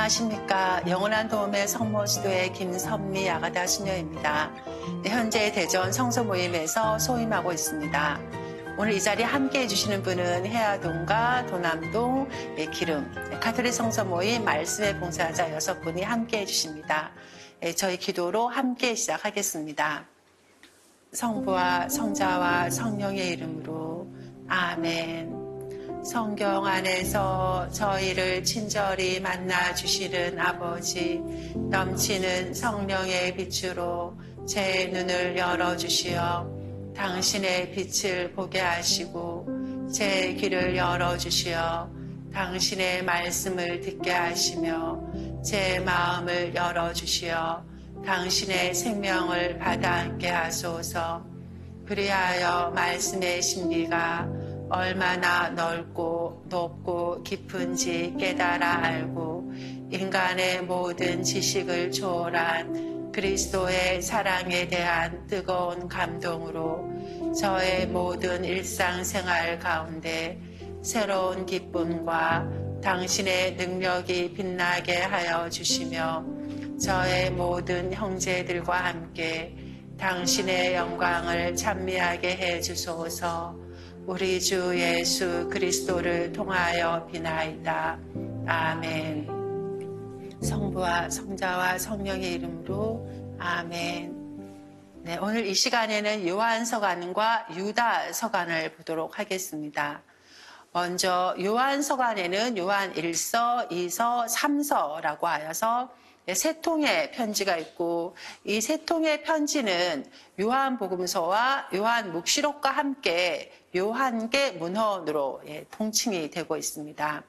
안녕하십니까. 영원한 도움의 성모지도의 김선미 아가다 수녀입니다. 현재 대전 성서 모임에서 소임하고 있습니다. 오늘 이 자리에 함께 해주시는 분은 해화동과 도남동, 기름, 가톨릭 성서 모임 말씀의 봉사자 6분이 함께 해주십니다. 저희 기도로 함께 시작하겠습니다. 성부와 성자와 성령의 이름으로 아멘. 성경 안에서 저희를 친절히 만나주시는 아버지, 넘치는 성령의 빛으로 제 눈을 열어주시어 당신의 빛을 보게 하시고 제 귀를 열어주시어 당신의 말씀을 듣게 하시며 제 마음을 열어주시어 당신의 생명을 받아안게 하소서. 그리하여 말씀의 진리가 얼마나 넓고 높고 깊은지 깨달아 알고 인간의 모든 지식을 초월한 그리스도의 사랑에 대한 뜨거운 감동으로 저의 모든 일상생활 가운데 새로운 기쁨과 당신의 능력이 빛나게 하여 주시며 저의 모든 형제들과 함께 당신의 영광을 찬미하게 해 주소서. 우리 주 예수 그리스도를 통하여 비나이다. 아멘. 성부와 성자와 성령의 이름으로 아멘. 네, 오늘 이 시간에는 요한서간과 유다서간을 보도록 하겠습니다. 먼저 요한서간에는 요한 1서, 2서, 3서라고 하여서 세 통의 편지가 있고 이 세 통의 편지는 요한복음서와 요한묵시록과 함께 요한계 문헌으로 통칭이 되고 있습니다.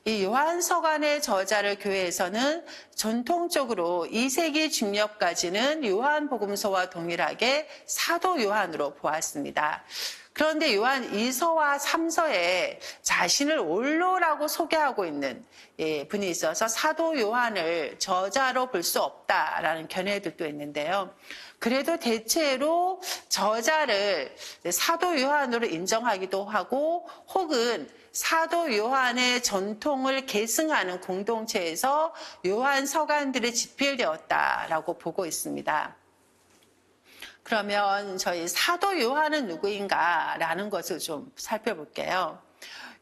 이 요한서간의 저자를 교회에서는 전통적으로 2세기 중엽까지는 요한복음서와 동일하게 사도 요한으로 보았습니다. 그런데 요한 2서와 3서에 자신을 원로라고 소개하고 있는 분이 있어서 사도 요한을 저자로 볼 수 없다라는 견해도 있는데요. 그래도 대체로 저자를 사도 요한으로 인정하기도 하고 혹은 사도 요한의 전통을 계승하는 공동체에서 요한 서간들이 집필되었다라고 보고 있습니다. 그러면 저희 사도 요한은 누구인가라는 것을 좀 살펴볼게요.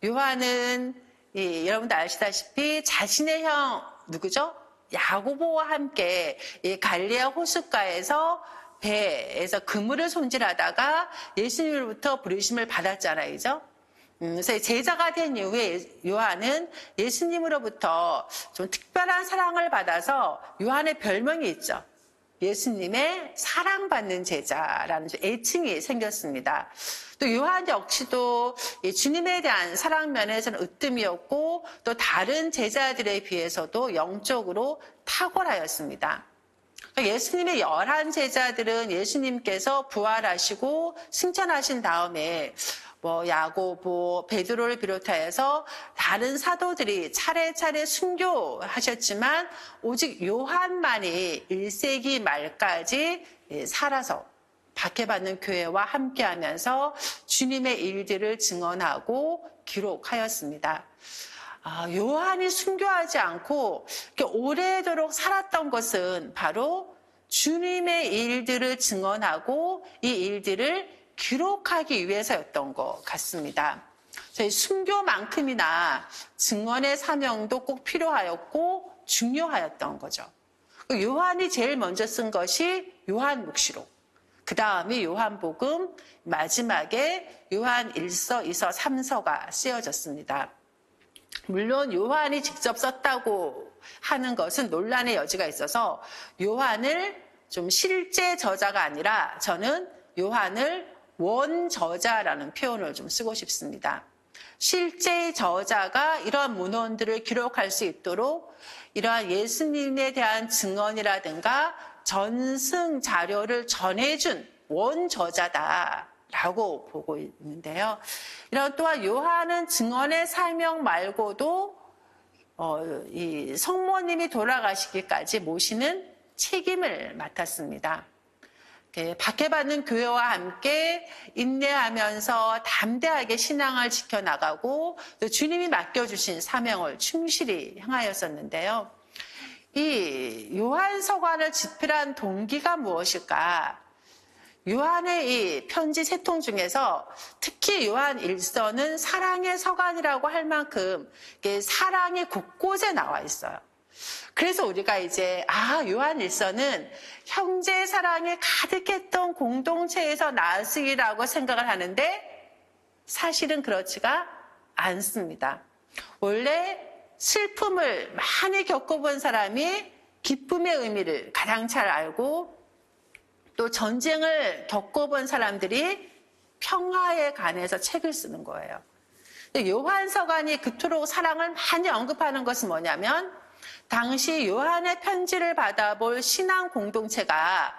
요한은 여러분도 아시다시피 자신의 형 누구죠? 야고보와 함께 갈릴리아 호숫가에서 배에서 그물을 손질하다가 예수님으로부터 부르심을 받았잖아요. 그죠? 그래서 제자가 된 이후에 요한은 예수님으로부터 좀 특별한 사랑을 받아서 요한의 별명이 있죠. 예수님의 사랑받는 제자라는 애칭이 생겼습니다. 또 요한 역시도 주님에 대한 사랑 면에서는 으뜸이었고 또 다른 제자들에 비해서도 영적으로 탁월하였습니다. 예수님의 11 제자들은 예수님께서 부활하시고 승천하신 다음에 야고보, 베드로를 비롯하여서 다른 사도들이 차례차례 순교하셨지만 오직 요한만이 1세기 말까지 살아서 박해받는 교회와 함께하면서 주님의 일들을 증언하고 기록하였습니다. 요한이 순교하지 않고 오래도록 살았던 것은 바로 주님의 일들을 증언하고 이 일들을 기록하기 위해서였던 것 같습니다. 저희 순교만큼이나 증언의 사명도 꼭 필요하였고 중요하였던 거죠. 요한이 제일 먼저 쓴 것이 요한묵시록, 그 다음에 요한복음, 마지막에 요한 1서, 2서, 3서가 쓰여졌습니다. 물론 요한이 직접 썼다고 하는 것은 논란의 여지가 있어서 요한을 좀 실제 저자가 아니라 저는 요한을 원저자라는 표현을 좀 쓰고 싶습니다. 실제 저자가 이러한 문헌들을 기록할 수 있도록 이러한 예수님에 대한 증언이라든가 전승 자료를 전해준 원저자다라고 보고 있는데요. 이런 또한 요한은 증언의 사명 말고도 이 성모님이 돌아가시기까지 모시는 책임을 맡았습니다. 박해받는 교회와 함께 인내하면서 담대하게 신앙을 지켜나가고 또 주님이 맡겨주신 사명을 충실히 행하였었는데요. 이 요한서관을 집필한 동기가 무엇일까? 요한의 이 편지 세 통 중에서 특히 요한 1서는 사랑의 서간이라고 할 만큼 사랑이 곳곳에 나와 있어요. 그래서 우리가 이제 요한 1서는 형제 사랑이 가득했던 공동체에서 나왔으리라고 생각을 하는데 사실은 그렇지가 않습니다. 원래 슬픔을 많이 겪어본 사람이 기쁨의 의미를 가장 잘 알고 또 전쟁을 겪어본 사람들이 평화에 관해서 책을 쓰는 거예요. 요한서관이 그토록 사랑을 많이 언급하는 것은 뭐냐면 당시 요한의 편지를 받아볼 신앙 공동체가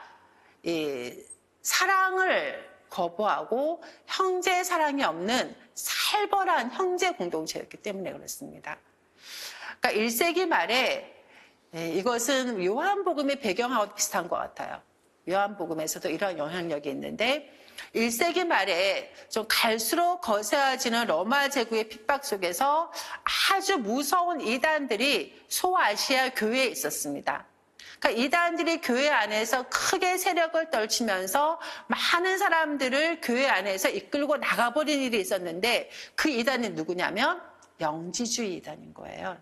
사랑을 거부하고 형제 사랑이 없는 살벌한 형제 공동체였기 때문에 그렇습니다. 그러니까 1세기 말에 이것은 요한복음의 배경하고 비슷한 것 같아요. 요한복음에서도 이런 영향력이 있는데 1세기 말에 좀 갈수록 거세어지는 로마 제국의 핍박 속에서 아주 무서운 이단들이 소아시아 교회에 있었습니다. 그러니까 이단들이 교회 안에서 크게 세력을 떨치면서 많은 사람들을 교회 안에서 이끌고 나가버린 일이 있었는데 그 이단이 누구냐면 영지주의 이단인 거예요.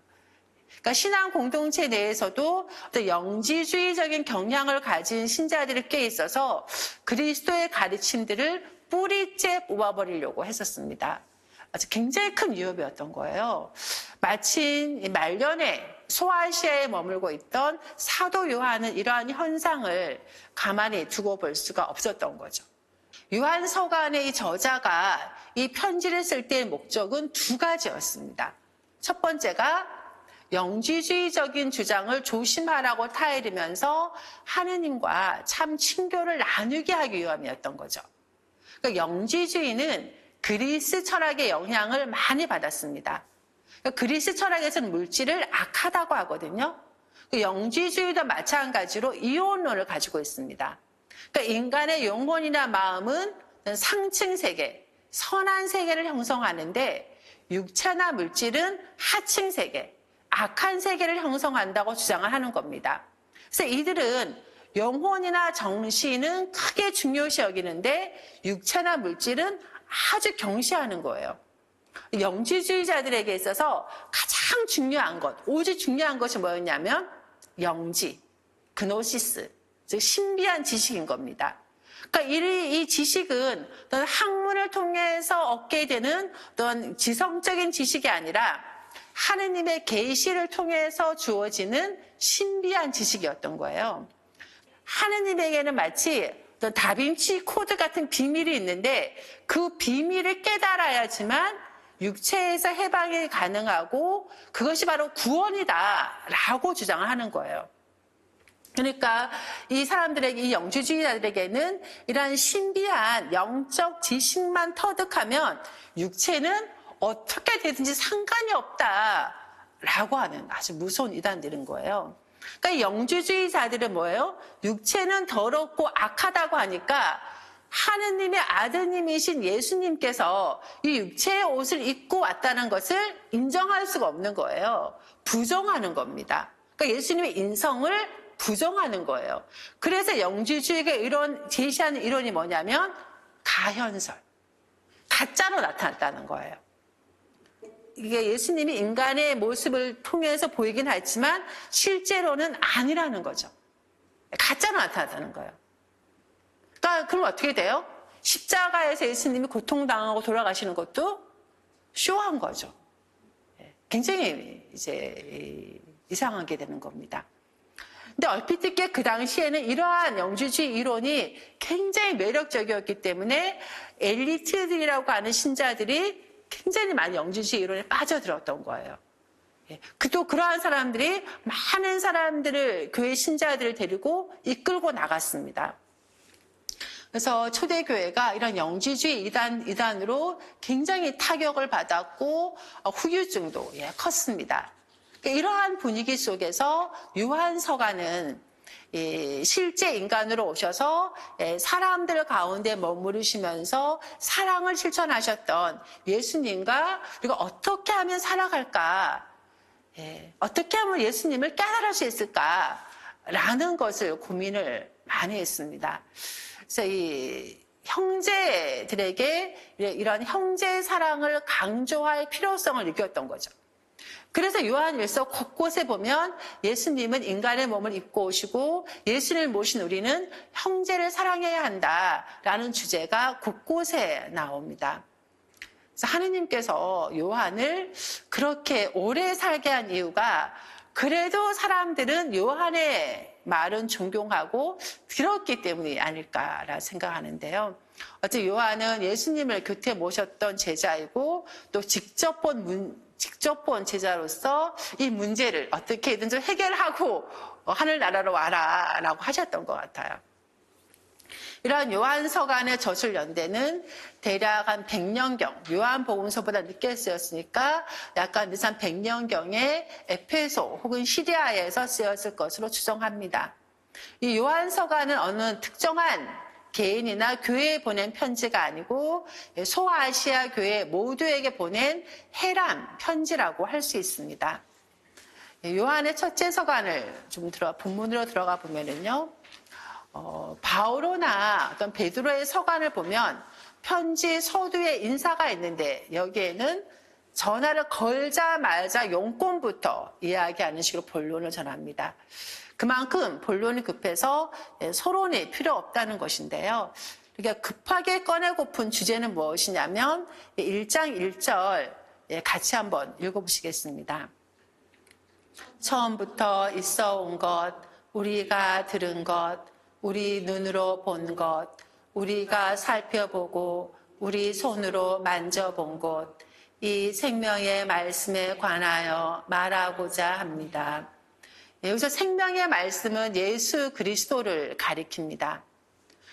그러니까 신앙 공동체 내에서도 영지주의적인 경향을 가진 신자들이 꽤 있어서 그리스도의 가르침들을 뿌리째 뽑아버리려고 했었습니다. 아주 굉장히 큰 위협이었던 거예요. 마침 말년에 소아시아에 머물고 있던 사도 요한은 이러한 현상을 가만히 두고 볼 수가 없었던 거죠. 요한서관의 이 저자가 이 편지를 쓸 때의 목적은 두 가지였습니다. 첫 번째가 영지주의적인 주장을 조심하라고 타이르면서 하느님과 참 친교를 나누게 하기 위함이었던 거죠. 그러니까 영지주의는 그리스 철학의 영향을 많이 받았습니다. 그러니까 그리스 철학에서는 물질을 악하다고 하거든요. 영지주의도 마찬가지로 이혼론을 가지고 있습니다. 그러니까 인간의 영혼이나 마음은 상층 세계, 선한 세계를 형성하는데 육체나 물질은 하층 세계, 악한 세계를 형성한다고 주장을 하는 겁니다. 그래서 이들은 영혼이나 정신은 크게 중요시 여기는데 육체나 물질은 아주 경시하는 거예요. 영지주의자들에게 있어서 가장 중요한 것, 오직 중요한 것이 뭐였냐면 영지, 그노시스, 즉 신비한 지식인 겁니다. 그러니까 이 지식은 어떤 학문을 통해서 얻게 되는 어떤 지성적인 지식이 아니라 하느님의 계시를 통해서 주어지는 신비한 지식이었던 거예요. 하느님에게는 마치 어떤 다빈치 코드 같은 비밀이 있는데 그 비밀을 깨달아야지만 육체에서 해방이 가능하고 그것이 바로 구원이다라고 주장을 하는 거예요. 그러니까 이 사람들에게, 이 영지주의자들에게는 이러한 신비한 영적 지식만 터득하면 육체는 어떻게 되든지 상관이 없다라고 하는 아주 무서운 이단들인 거예요. 그러니까 영지주의자들은 뭐예요? 육체는 더럽고 악하다고 하니까 하느님의 아드님이신 예수님께서 이 육체의 옷을 입고 왔다는 것을 인정할 수가 없는 거예요. 부정하는 겁니다. 그러니까 예수님의 인성을 부정하는 거예요. 그래서 영지주의가 제시하는 이론이 뭐냐면 가현설, 가짜로 나타났다는 거예요. 이게 예수님이 인간의 모습을 통해서 보이긴 했지만 실제로는 아니라는 거죠. 가짜로 나타났다는 거예요. 그러니까 그럼 어떻게 돼요? 십자가에서 예수님이 고통당하고 돌아가시는 것도 쇼한 거죠. 굉장히 이제 이상하게 되는 겁니다. 근데 얼핏 듣기에 그 당시에는 이러한 영지주의 이론이 굉장히 매력적이었기 때문에 엘리트들이라고 하는 신자들이 굉장히 많이 영지주의 이론에 빠져들었던 거예요. 또 그러한 사람들이 많은 사람들을, 교회 신자들을 데리고 이끌고 나갔습니다. 그래서 초대교회가 이런 영지주의 이단으로 굉장히 타격을 받았고 후유증도 컸습니다. 이러한 분위기 속에서 요한서가는 실제 인간으로 오셔서 사람들 가운데 머무르시면서 사랑을 실천하셨던 예수님과 우리가 어떻게 하면 살아갈까? 어떻게 하면 예수님을 깨달을 수 있을까라는 것을 고민을 많이 했습니다. 그래서 이 형제들에게 이런 형제 사랑을 강조할 필요성을 느꼈던 거죠. 그래서 요한일서 곳곳에 보면 예수님은 인간의 몸을 입고 오시고 예수님을 모신 우리는 형제를 사랑해야 한다라는 주제가 곳곳에 나옵니다. 그래서 하느님께서 요한을 그렇게 오래 살게 한 이유가 그래도 사람들은 요한의 말은 존경하고 들었기 때문이 아닐까라 생각하는데요. 어째 요한은 예수님을 곁에 모셨던 제자이고 또 직접 본 제자로서 이 문제를 어떻게든 좀 해결하고 하늘나라로 와라 라고 하셨던 것 같아요. 이러한 요한서간의 저술 연대는 대략 한 100년경, 요한복음서보다 늦게 쓰였으니까 약간 늦은 100년경에 에페소 혹은 시리아에서 쓰였을 것으로 추정합니다. 이 요한서간은 어느 특정한 개인이나 교회에 보낸 편지가 아니고 소아시아 교회 모두에게 보낸 해람 편지라고 할 수 있습니다. 요한의 첫째 서간을 좀 본문으로 들어가 보면은요, 바오로나 어떤 베드로의 서간을 보면 편지 서두에 인사가 있는데 여기에는 전화를 걸자마자 용건부터 이야기하는 식으로 본론을 전합니다. 그만큼 본론이 급해서 서론이 필요 없다는 것인데요. 그러니까 급하게 꺼내고픈 주제는 무엇이냐면 1장 1절 같이 한번 읽어보시겠습니다. 처음부터 있어 온 것, 우리가 들은 것, 우리 눈으로 본 것, 우리가 살펴보고 우리 손으로 만져본 것, 이 생명의 말씀에 관하여 말하고자 합니다. 여기서 생명의 말씀은 예수 그리스도를 가리킵니다.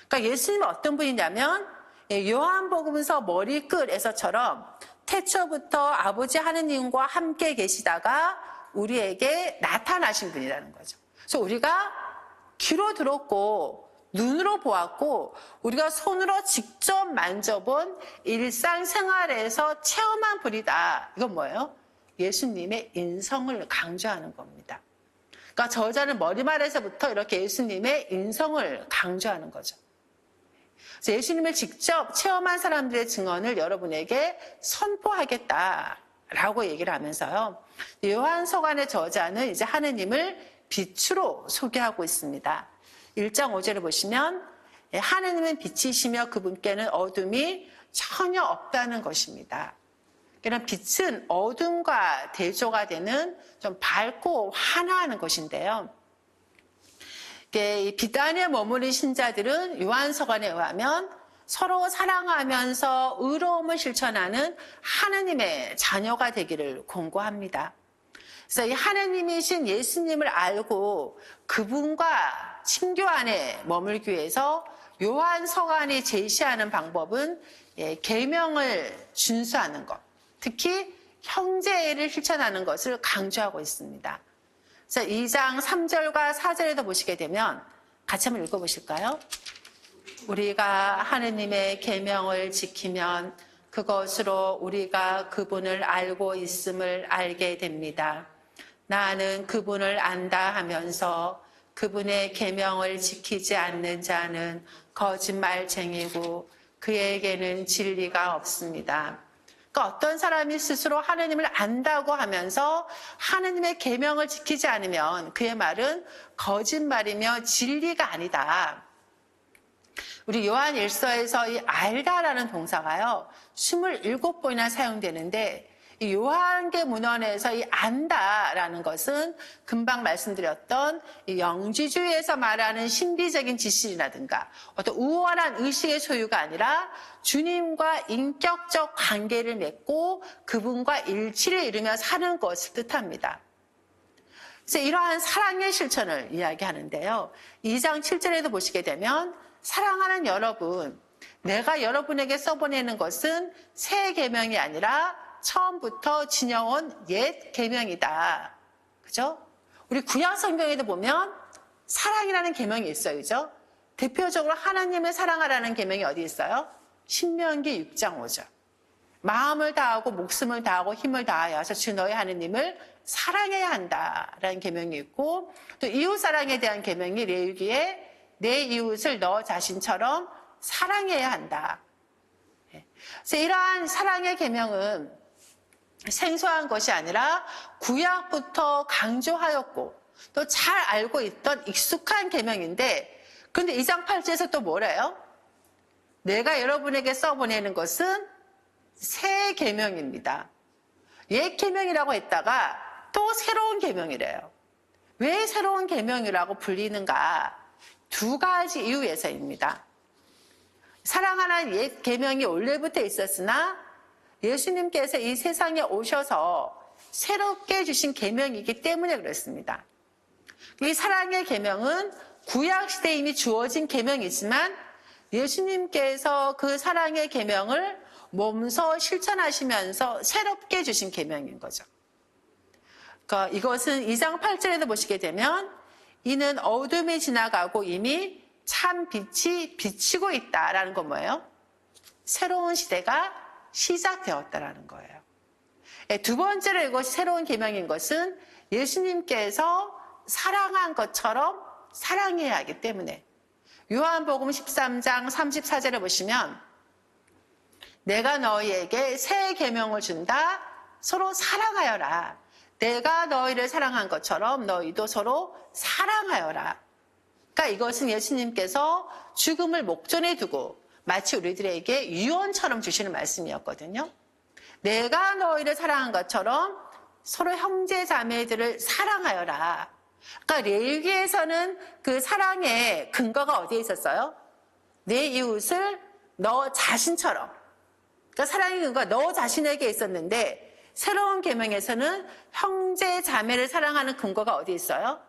그러니까 예수님은 어떤 분이냐면 요한복음서 머리끝에서처럼 태초부터 아버지 하느님과 함께 계시다가 우리에게 나타나신 분이라는 거죠. 그래서 우리가 귀로 들었고 눈으로 보았고 우리가 손으로 직접 만져본 일상생활에서 체험한 분이다. 이건 뭐예요? 예수님의 인성을 강조하는 겁니다. 그러니까 저자는 머리말에서부터 이렇게 예수님의 인성을 강조하는 거죠. 그래서 예수님을 직접 체험한 사람들의 증언을 여러분에게 선포하겠다라고 얘기를 하면서요. 요한서간의 저자는 이제 하느님을 빛으로 소개하고 있습니다. 1장 5절을 보시면 하느님은 빛이시며 그분께는 어둠이 전혀 없다는 것입니다. 그런 빛은 어둠과 대조가 되는 좀 밝고 환호하는 것인데요. 빛 안에 머무른 신자들은 요한서간에 의하면 서로 사랑하면서 의로움을 실천하는 하느님의 자녀가 되기를 권고합니다. 그래서 이 하느님이신 예수님을 알고 그분과 친교 안에 머물기 위해서 요한서간이 제시하는 방법은 계명을 준수하는 것, 특히 형제를 실천하는 것을 강조하고 있습니다. 그래서 2장 3절과 4절에도 보시게 되면 같이 한번 읽어보실까요? 우리가 하느님의 계명을 지키면 그것으로 우리가 그분을 알고 있음을 알게 됩니다. 나는 그분을 안다 하면서 그분의 계명을 지키지 않는 자는 거짓말쟁이고 그에게는 진리가 없습니다. 그러니까 어떤 사람이 스스로 하느님을 안다고 하면서 하느님의 계명을 지키지 않으면 그의 말은 거짓말이며 진리가 아니다. 우리 요한 1서에서 이 알다라는 동사가요 27번이나 사용되는데 이 요한계 문헌에서 이 안다라는 것은 금방 말씀드렸던 이 영지주의에서 말하는 신비적인 지식이라든가 어떤 우월한 의식의 소유가 아니라 주님과 인격적 관계를 맺고 그분과 일치를 이루며 사는 것을 뜻합니다. 그래서 이러한 사랑의 실천을 이야기하는데요. 2장 7절에도 보시게 되면 사랑하는 여러분, 내가 여러분에게 써보내는 것은 새 계명이 아니라 처음부터 지녀온 옛 계명이다. 그죠? 우리 구약 성경에도 보면 사랑이라는 계명이 있어요. 그죠? 대표적으로 하나님을 사랑하라는 계명이 어디 있어요? 신명기 6장 5절. 마음을 다하고 목숨을 다하고 힘을 다하여서 주 너희 하느님을 사랑해야 한다라는 계명이 있고, 또 이웃 사랑에 대한 계명이 레위기에 내 이웃을 너 자신처럼 사랑해야 한다. 그래서 이러한 사랑의 계명은 생소한 것이 아니라 구약부터 강조하였고 또 잘 알고 있던 익숙한 계명인데, 그런데 2장 8절에서 또 뭐래요? 내가 여러분에게 써보내는 것은 새 계명입니다. 옛 계명이라고 했다가 또 새로운 계명이래요. 왜 새로운 계명이라고 불리는가? 두 가지 이유에서입니다. 사랑하는 옛 계명이 원래부터 있었으나 예수님께서 이 세상에 오셔서 새롭게 주신 계명이기 때문에 그렇습니다. 이 사랑의 계명은 구약 시대에 이미 주어진 계명이지만 예수님께서 그 사랑의 계명을 몸소 실천하시면서 새롭게 주신 계명인 거죠. 그러니까 이것은 2장 8절에도 보시게 되면 이는 어둠이 지나가고 이미 참 빛이 비치고 있다라는 건 뭐예요? 새로운 시대가 시작되었다라는 거예요. 두 번째로 이것이 새로운 계명인 것은 예수님께서 사랑한 것처럼 사랑해야 하기 때문에, 요한복음 13장 34절에 보시면 내가 너희에게 새 계명을 준다. 서로 사랑하여라. 내가 너희를 사랑한 것처럼 너희도 서로 사랑하여라. 그러니까 이것은 예수님께서 죽음을 목전에 두고 마치 우리들에게 유언처럼 주시는 말씀이었거든요. 내가 너희를 사랑한 것처럼 서로 형제 자매들을 사랑하여라. 그러니까 레위기에서는 그 사랑의 근거가 어디에 있었어요? 내 이웃을 너 자신처럼. 그러니까 사랑의 근거가 너 자신에게 있었는데, 새로운 계명에서는 형제 자매를 사랑하는 근거가 어디 있어요?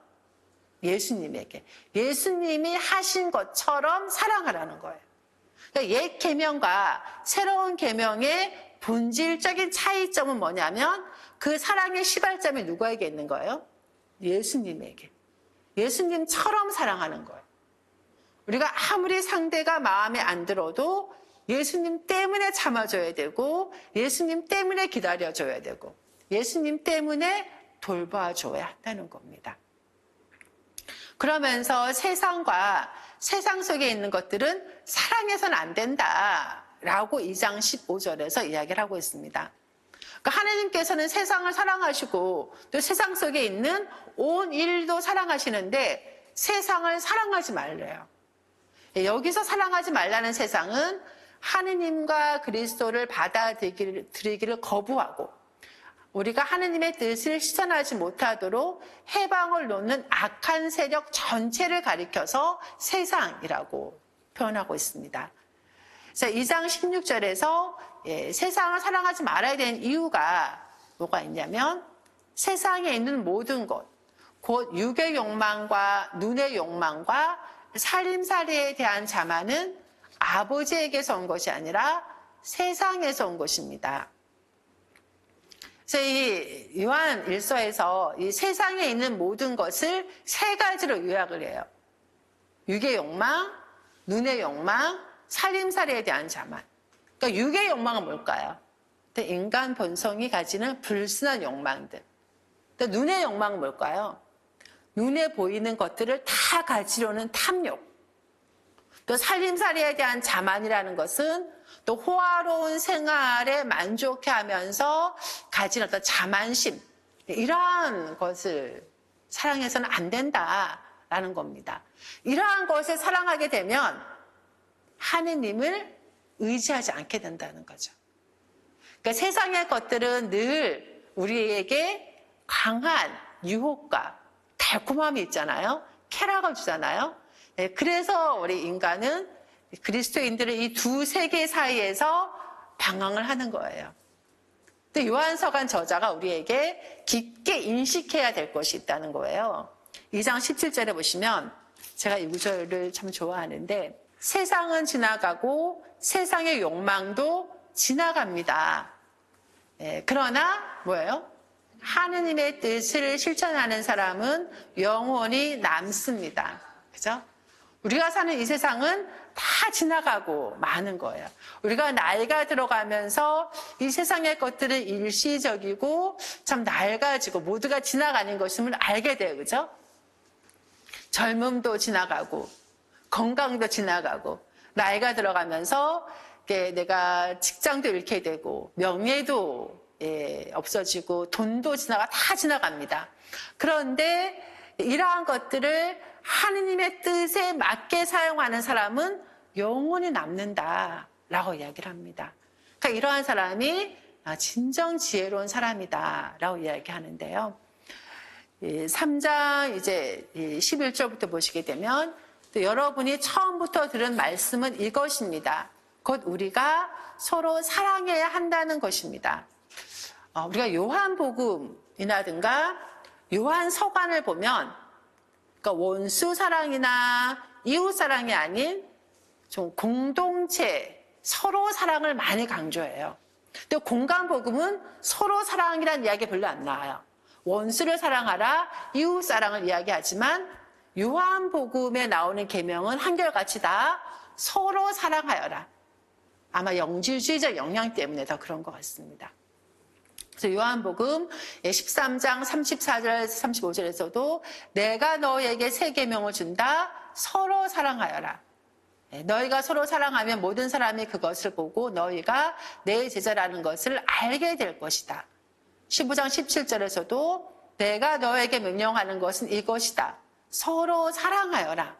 예수님에게. 예수님이 하신 것처럼 사랑하라는 거예요. 그러니까 옛 계명과 새로운 계명의 본질적인 차이점은 뭐냐면 그 사랑의 시발점이 누구에게 있는 거예요? 예수님에게. 예수님처럼 사랑하는 거예요. 우리가 아무리 상대가 마음에 안 들어도 예수님 때문에 참아줘야 되고, 예수님 때문에 기다려줘야 되고, 예수님 때문에 돌봐줘야 한다는 겁니다. 그러면서 세상과 세상 속에 있는 것들은 사랑해서는 안 된다라고 2장 15절에서 이야기를 하고 있습니다. 그러니까 하나님께서는 세상을 사랑하시고 또 세상 속에 있는 온 인류도 사랑하시는데 세상을 사랑하지 말래요. 여기서 사랑하지 말라는 세상은 하느님과 그리스도를 받아들이기를 거부하고 우리가 하느님의 뜻을 실천하지 못하도록 해방을 놓는 악한 세력 전체를 가리켜서 세상이라고 표현하고 있습니다. 그래서 2장 16절에서 세상을 사랑하지 말아야 되는 이유가 뭐가 있냐면, 세상에 있는 모든 것, 곧 육의 욕망과 눈의 욕망과 살림살이에 대한 자만은 아버지에게서 온 것이 아니라 세상에서 온 것입니다. 그래서 이 요한 1서에서 이 세상에 있는 모든 것을 세 가지로 요약을 해요. 육의 욕망, 눈의 욕망, 살림살이에 대한 자만. 그러니까 육의 욕망은 뭘까요? 인간 본성이 가지는 불순한 욕망들. 눈의 욕망은 뭘까요? 눈에 보이는 것들을 다 가지려는 탐욕. 또 살림살이에 대한 자만이라는 것은 또 호화로운 생활에 만족해하면서 가진 어떤 자만심, 이러한 것을 사랑해서는 안 된다라는 겁니다. 이러한 것을 사랑하게 되면 하느님을 의지하지 않게 된다는 거죠. 그러니까 세상의 것들은 늘 우리에게 강한 유혹과 달콤함이 있잖아요. 쾌락을 주잖아요. 그래서 우리 인간은 그리스도인들은 이 두 세계 사이에서 방황을 하는 거예요. 또 요한서간 저자가 우리에게 깊게 인식해야 될 것이 있다는 거예요. 2장 17절에 보시면, 제가 이 구절을 참 좋아하는데, 세상은 지나가고 세상의 욕망도 지나갑니다. 그러나 뭐예요? 하느님의 뜻을 실천하는 사람은 영원히 남습니다. 그죠? 우리가 사는 이 세상은 다 지나가고 마는 거예요. 우리가 나이가 들어가면서 이 세상의 것들은 일시적이고 참 낡아지고 모두가 지나가는 것임을 알게 돼요. 그죠? 젊음도 지나가고 건강도 지나가고 나이가 들어가면서 내가 직장도 잃게 되고 명예도 없어지고 돈도 다 지나갑니다. 그런데 이러한 것들을 하느님의 뜻에 맞게 사용하는 사람은 영원히 남는다라고 이야기를 합니다. 그러니까 이러한 사람이 진정 지혜로운 사람이다라고 이야기하는데요. 3장 이제 11절부터 보시게 되면 또 여러분이 처음부터 들은 말씀은 이것입니다. 곧 우리가 서로 사랑해야 한다는 것입니다. 우리가 요한복음이라든가 요한서간을 보면 그러니까 원수 사랑이나 이웃 사랑이 아닌 좀 공동체, 서로 사랑을 많이 강조해요. 근데 공간복음은 서로 사랑이라는 이야기 별로 안 나와요. 원수를 사랑하라, 이웃 사랑을 이야기하지만 요한복음에 나오는 계명은 한결같이 다 서로 사랑하여라. 아마 영지주의적 영향 때문에 더 그런 것 같습니다. 그래서 요한복음 13장 34절 35절에서도 내가 너에게 새 계명을 준다. 서로 사랑하여라. 너희가 서로 사랑하면 모든 사람이 그것을 보고 너희가 내 제자라는 것을 알게 될 것이다. 15장 17절에서도 내가 너에게 명령하는 것은 이것이다. 서로 사랑하여라.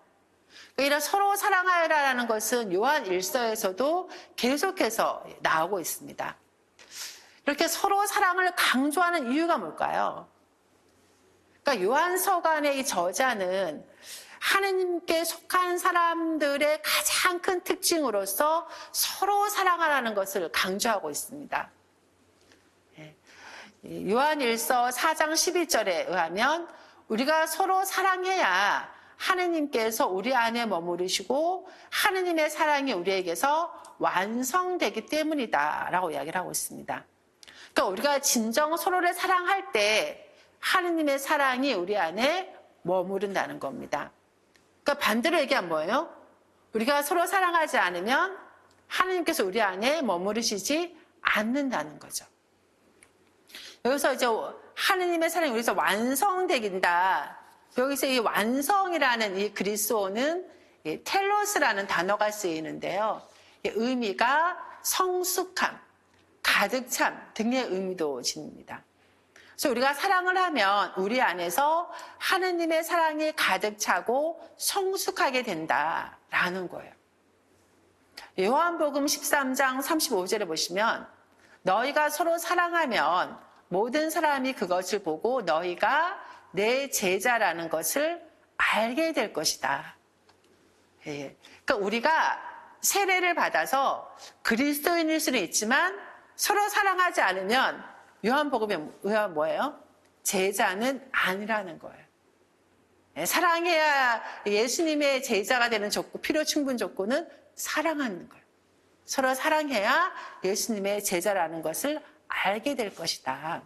이런 서로 사랑하여라라는 것은 요한 1서에서도 계속해서 나오고 있습니다. 이렇게 서로 사랑을 강조하는 이유가 뭘까요? 그러니까 요한서간의 이 저자는 하느님께 속한 사람들의 가장 큰 특징으로서 서로 사랑하라는 것을 강조하고 있습니다. 요한 1서 4장 12절에 의하면 우리가 서로 사랑해야 하느님께서 우리 안에 머무르시고 하느님의 사랑이 우리에게서 완성되기 때문이다 라고 이야기를 하고 있습니다. 그러니까 우리가 진정 서로를 사랑할 때 하느님의 사랑이 우리 안에 머무른다는 겁니다. 그러니까 반대로 얘기하면 뭐예요? 우리가 서로 사랑하지 않으면 하느님께서 우리 안에 머무르시지 않는다는 거죠. 여기서 이제 하느님의 사랑이 우리에서 완성되긴다. 여기서 이 완성이라는 이 그리스어는 텔로스라는 단어가 쓰이는데요. 의미가 성숙함, 가득 참 등의 의미도 지닙니다. 그래서 우리가 사랑을 하면 우리 안에서 하느님의 사랑이 가득 차고 성숙하게 된다라는 거예요. 요한복음 13장 35절에 보시면 너희가 서로 사랑하면 모든 사람이 그것을 보고 너희가 내 제자라는 것을 알게 될 것이다. 그러니까 우리가 세례를 받아서 그리스도인일 수는 있지만 서로 사랑하지 않으면 요한복음에 의하면 뭐예요? 제자는 아니라는 거예요. 사랑해야 예수님의 제자가 되는 조건, 필요 충분 조건은 사랑하는 거예요. 서로 사랑해야 예수님의 제자라는 것을 알게 될 것이다.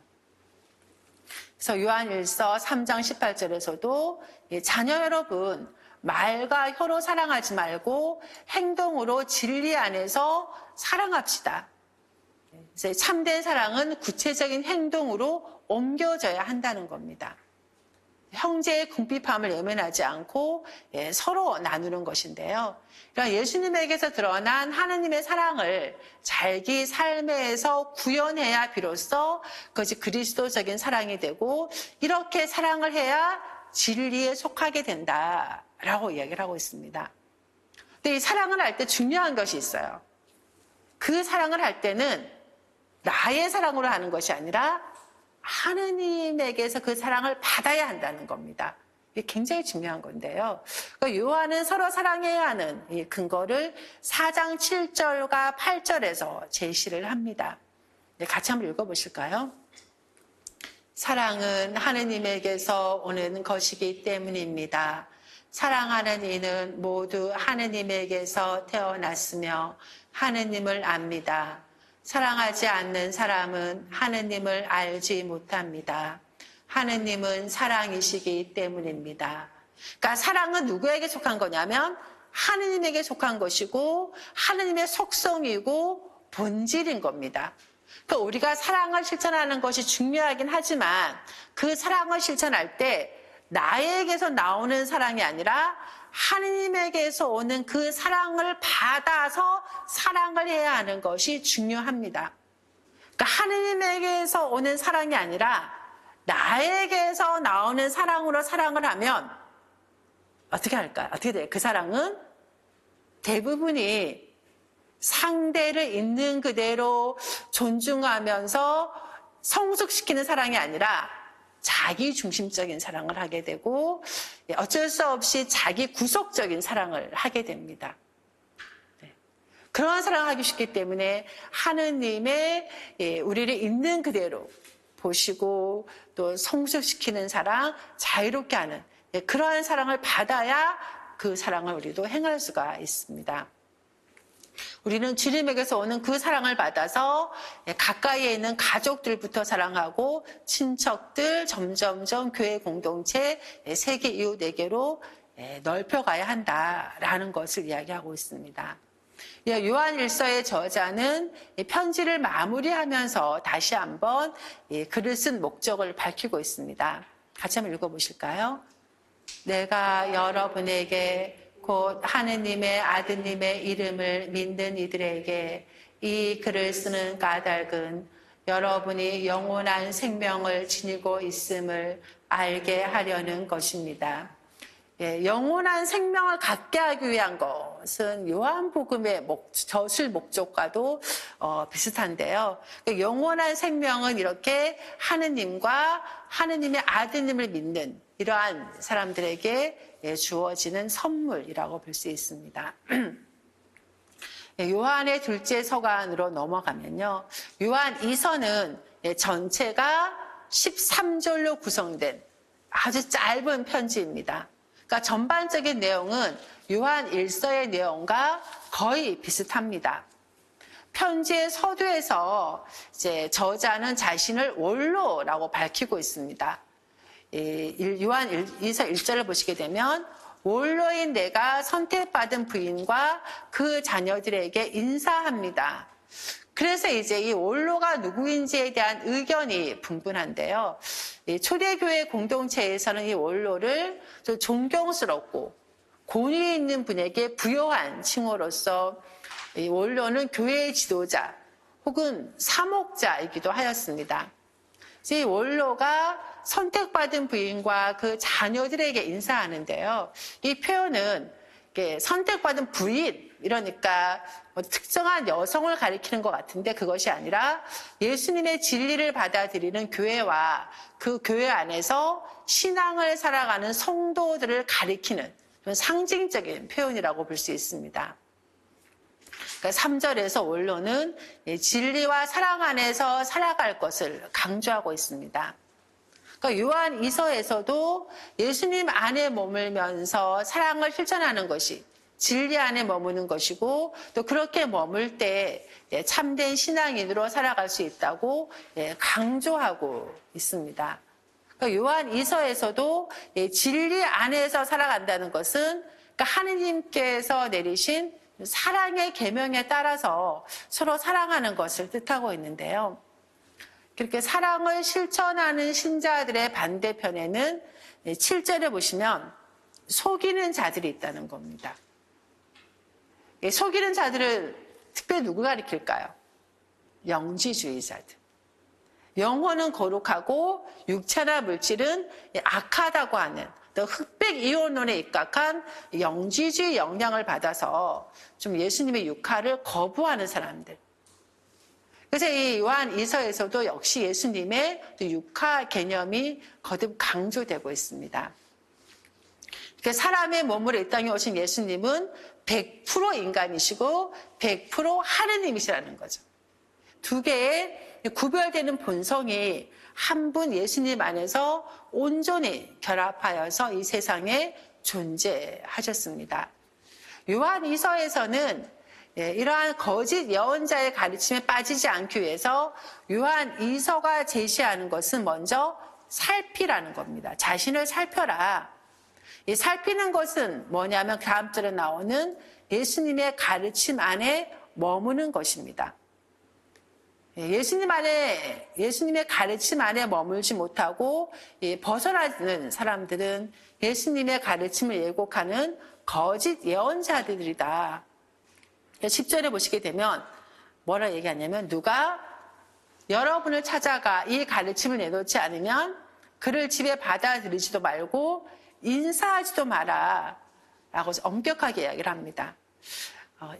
그래서 요한일서 3장 18절에서도 자녀 여러분 말과 혀로 사랑하지 말고 행동으로 진리 안에서 사랑합시다. 참된 사랑은 구체적인 행동으로 옮겨져야 한다는 겁니다. 형제의 궁핍함을 외면하지 않고 서로 나누는 것인데요. 그러니까 예수님에게서 드러난 하느님의 사랑을 자기 삶에서 구현해야 비로소 그것이 그리스도적인 사랑이 되고 이렇게 사랑을 해야 진리에 속하게 된다라고 이야기를 하고 있습니다. 근데 이 사랑을 할 때 중요한 것이 있어요. 그 사랑을 할 때는 나의 사랑으로 하는 것이 아니라 하느님에게서 그 사랑을 받아야 한다는 겁니다. 이게 굉장히 중요한 건데요. 그러니까 요한은 서로 사랑해야 하는 이 근거를 4장 7절과 8절에서 제시를 합니다. 같이 한번 읽어보실까요? 사랑은 하느님에게서 오는 것이기 때문입니다. 사랑하는 이는 모두 하느님에게서 태어났으며 하느님을 압니다. 사랑하지 않는 사람은 하느님을 알지 못합니다. 하느님은 사랑이시기 때문입니다. 그러니까 사랑은 누구에게 속한 거냐면 하느님에게 속한 것이고 하느님의 속성이고 본질인 겁니다. 그러니까 우리가 사랑을 실천하는 것이 중요하긴 하지만 그 사랑을 실천할 때 나에게서 나오는 사랑이 아니라 하느님에게서 오는 그 사랑을 받아서 사랑을 해야 하는 것이 중요합니다. 그러니까 하느님에게서 오는 사랑이 아니라 나에게서 나오는 사랑으로 사랑을 하면 어떻게 할까요? 어떻게 돼요? 그 사랑은 대부분이 상대를 있는 그대로 존중하면서 성숙시키는 사랑이 아니라 자기 중심적인 사랑을 하게 되고 어쩔 수 없이 자기 구속적인 사랑을 하게 됩니다. 그런 사랑을 하기 쉽기 때문에 하느님의 우리를 있는 그대로 보시고 또 성숙시키는 사랑, 자유롭게 하는 그러한 사랑을 받아야 그 사랑을 우리도 행할 수가 있습니다. 우리는 주님에게서 오는 그 사랑을 받아서 가까이에 있는 가족들부터 사랑하고 친척들, 점점점 교회 공동체, 세계 이웃에게로 넓혀가야 한다라는 것을 이야기하고 있습니다. 요한일서의 저자는 편지를 마무리하면서 다시 한번 글을 쓴 목적을 밝히고 있습니다. 같이 한번 읽어보실까요? 내가 여러분에게 곧 하느님의 아드님의 이름을 믿는 이들에게 이 글을 쓰는 까닭은 여러분이 영원한 생명을 지니고 있음을 알게 하려는 것입니다. 영원한 생명을 갖게 하기 위한 것은 요한복음의 저술 목적과도 비슷한데요. 영원한 생명은 이렇게 하느님과 하느님의 아드님을 믿는 이러한 사람들에게 주어지는 선물이라고 볼 수 있습니다. 요한의 둘째 서간으로 넘어가면요. 요한 2서는 전체가 13절로 구성된 아주 짧은 편지입니다. 그러니까 전반적인 내용은 요한 1서의 내용과 거의 비슷합니다. 편지의 서두에서 이제 저자는 자신을 원로라고 밝히고 있습니다. 요한 2서 1절을 보시게 되면 원로인 내가 선택받은 부인과 그 자녀들에게 인사합니다. 그래서 이제 이 원로가 누구인지에 대한 의견이 분분한데요. 초대교회 공동체에서는 이 원로를 좀 존경스럽고 권위 있는 분에게 부여한 칭호로서 이 원로는 교회의 지도자 혹은 사목자이기도 하였습니다. 이 원로가 선택받은 부인과 그 자녀들에게 인사하는데요. 이 표현은 선택받은 부인, 이러니까 특정한 여성을 가리키는 것 같은데 그것이 아니라 예수님의 진리를 받아들이는 교회와 그 교회 안에서 신앙을 살아가는 성도들을 가리키는 상징적인 표현이라고 볼 수 있습니다. 그러니까 3절에서 원로는 진리와 사랑 안에서 살아갈 것을 강조하고 있습니다. 그러니까 요한 2서에서도 예수님 안에 머물면서 사랑을 실천하는 것이 진리 안에 머무는 것이고 또 그렇게 머물 때 참된 신앙인으로 살아갈 수 있다고 강조하고 있습니다. 그러니까 요한 2서에서도 진리 안에서 살아간다는 것은 그러니까 하느님께서 내리신 사랑의 계명에 따라서 서로 사랑하는 것을 뜻하고 있는데요. 그렇게 사랑을 실천하는 신자들의 반대편에는 7절에 보시면 속이는 자들이 있다는 겁니다. 속이는 자들을 특별히 누구 가리킬까요? 영지주의자들. 영혼은 거룩하고 육체나 물질은 악하다고 하는 또 흑백 이혼론에 입각한 영지주의 영향을 받아서 좀 예수님의 육화를 거부하는 사람들. 그래서 이 요한 2서에서도 역시 예수님의 육화 개념이 거듭 강조되고 있습니다. 사람의 몸으로 이 땅에 오신 예수님은 100% 인간이시고 100% 하느님이시라는 거죠. 두 개의 구별되는 본성이 한 분 예수님 안에서 온전히 결합하여서 이 세상에 존재하셨습니다. 요한 2서에서는 이러한 거짓 예언자의 가르침에 빠지지 않기 위해서 요한 2서가 제시하는 것은 먼저 살피라는 겁니다. 자신을 살펴라. 이 살피는 것은 뭐냐면 그 다음 절에 나오는 예수님의 가르침 안에 머무는 것입니다. 예수님의 가르침 안에 머물지 못하고 벗어나는 사람들은 예수님의 가르침을 예곡하는 거짓 예언자들이다. 10절에 보시게 되면 뭐라 얘기하냐면 누가 여러분을 찾아가 이 가르침을 내놓지 않으면 그를 집에 받아들이지도 말고 인사하지도 마라 라고 엄격하게 이야기를 합니다.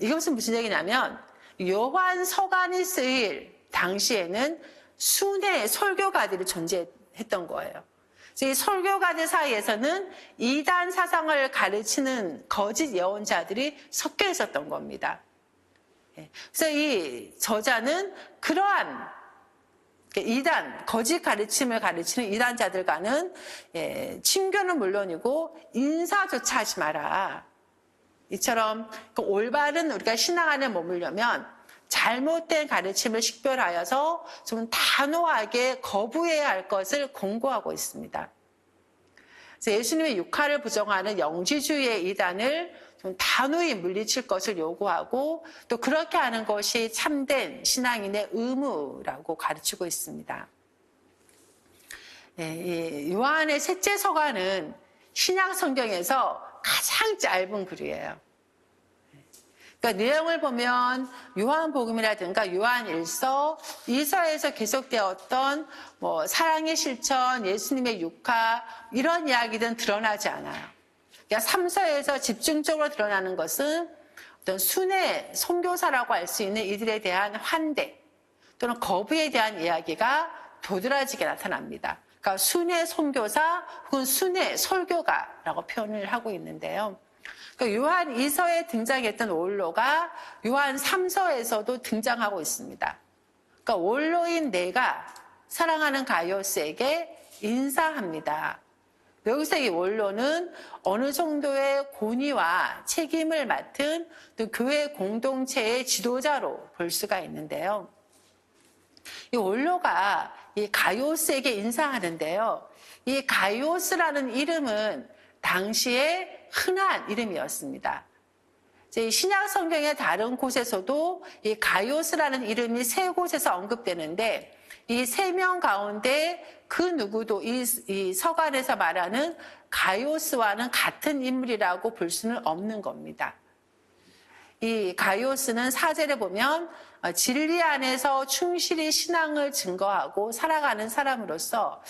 이것은 무슨 얘기냐면 요한 서간이 쓰일 당시에는 순회 설교가들이 존재했던 거예요. 이 설교가들 사이에서는 이단 사상을 가르치는 거짓 예언자들이 섞여 있었던 겁니다. 그래서 이 저자는 그러한 이단, 거짓 가르침을 가르치는 이단자들과는 친교는 물론이고 인사조차 하지 마라. 이처럼 올바른 우리가 신앙 안에 머물려면 잘못된 가르침을 식별하여서 좀 단호하게 거부해야 할 것을 권고하고 있습니다. 그래서 예수님의 육화를 부정하는 영지주의의 이단을 좀 단호히 물리칠 것을 요구하고 또 그렇게 하는 것이 참된 신앙인의 의무라고 가르치고 있습니다. 요한의 셋째 서가는 신약 성경에서 가장 짧은 글이에요. 그러니까 내용을 보면 요한복음이라든가 요한 1서, 2서에서 계속되었던 사랑의 실천, 예수님의 육화 이런 이야기들은 드러나지 않아요. 그러니까 3서에서 집중적으로 드러나는 것은 어떤 순회 선교사라고 할 수 있는 이들에 대한 환대 또는 거부에 대한 이야기가 도드라지게 나타납니다. 그러니까 순회 선교사 혹은 순회 설교가라고 표현을 하고 있는데요. 요한 2서에 등장했던 원로가 요한 3서에서도 등장하고 있습니다. 그러니까 원로인 내가 사랑하는 가이오스에게 인사합니다. 여기서 이 원로는 어느 정도의 권위와 책임을 맡은 또 교회 공동체의 지도자로 볼 수가 있는데요. 이 원로가 이 가이오스에게 인사하는데요. 이 가이오스라는 이름은 당시에 흔한 이름이었습니다. 신약 성경의 다른 곳에서도 이 가이오스라는 이름이 세 곳에서 언급되는데 이 세 명 가운데 그 누구도 이 서간에서 말하는 가이오스와는 같은 인물이라고 볼 수는 없는 겁니다. 이 가이오스는 4절에 보면 진리 안에서 충실히 신앙을 증거하고 살아가는 사람으로서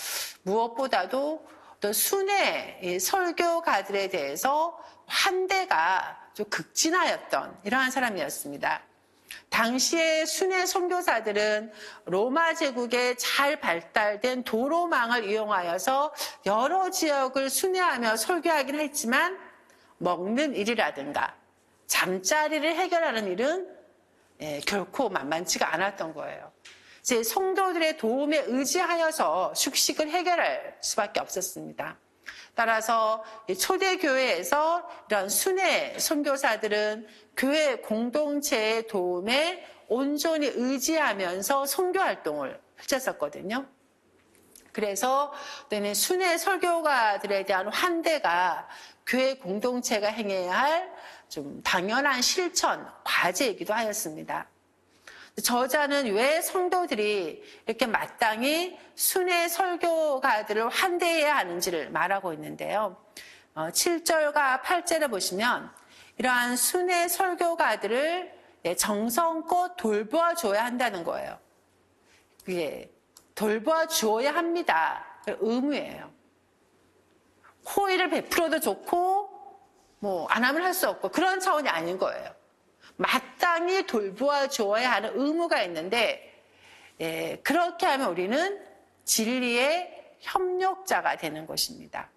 무엇보다도 또 순회 설교가들에 대해서 환대가 좀 극진하였던 이러한 사람이었습니다. 당시의 순회 선교사들은 로마 제국에 잘 발달된 도로망을 이용하여서 여러 지역을 순회하며 설교하긴 했지만 먹는 일이라든가 잠자리를 해결하는 일은 결코 만만치가 않았던 거예요. 제 성도들의 도움에 의지하여서 숙식을 해결할 수밖에 없었습니다. 따라서 초대교회에서 이런 순회 선교사들은 교회 공동체의 도움에 온전히 의지하면서 선교활동을 펼쳤었거든요. 그래서 때는 순회 설교가들에 대한 환대가 교회 공동체가 행해야 할 좀 당연한 실천, 과제이기도 하였습니다. 저자는 왜 성도들이 이렇게 마땅히 순회 설교가들을 환대해야 하는지를 말하고 있는데요. 7절과 8절에 보시면 이러한 순회 설교가들을 정성껏 돌보아줘야 한다는 거예요. 그게 돌보아주어야 합니다. 의무예요. 호의를 베풀어도 좋고 안 하면 할 수 없고 그런 차원이 아닌 거예요. 마땅히 돌보아 주어야 하는 의무가 있는데 그렇게 하면 우리는 진리의 협력자가 되는 것입니다.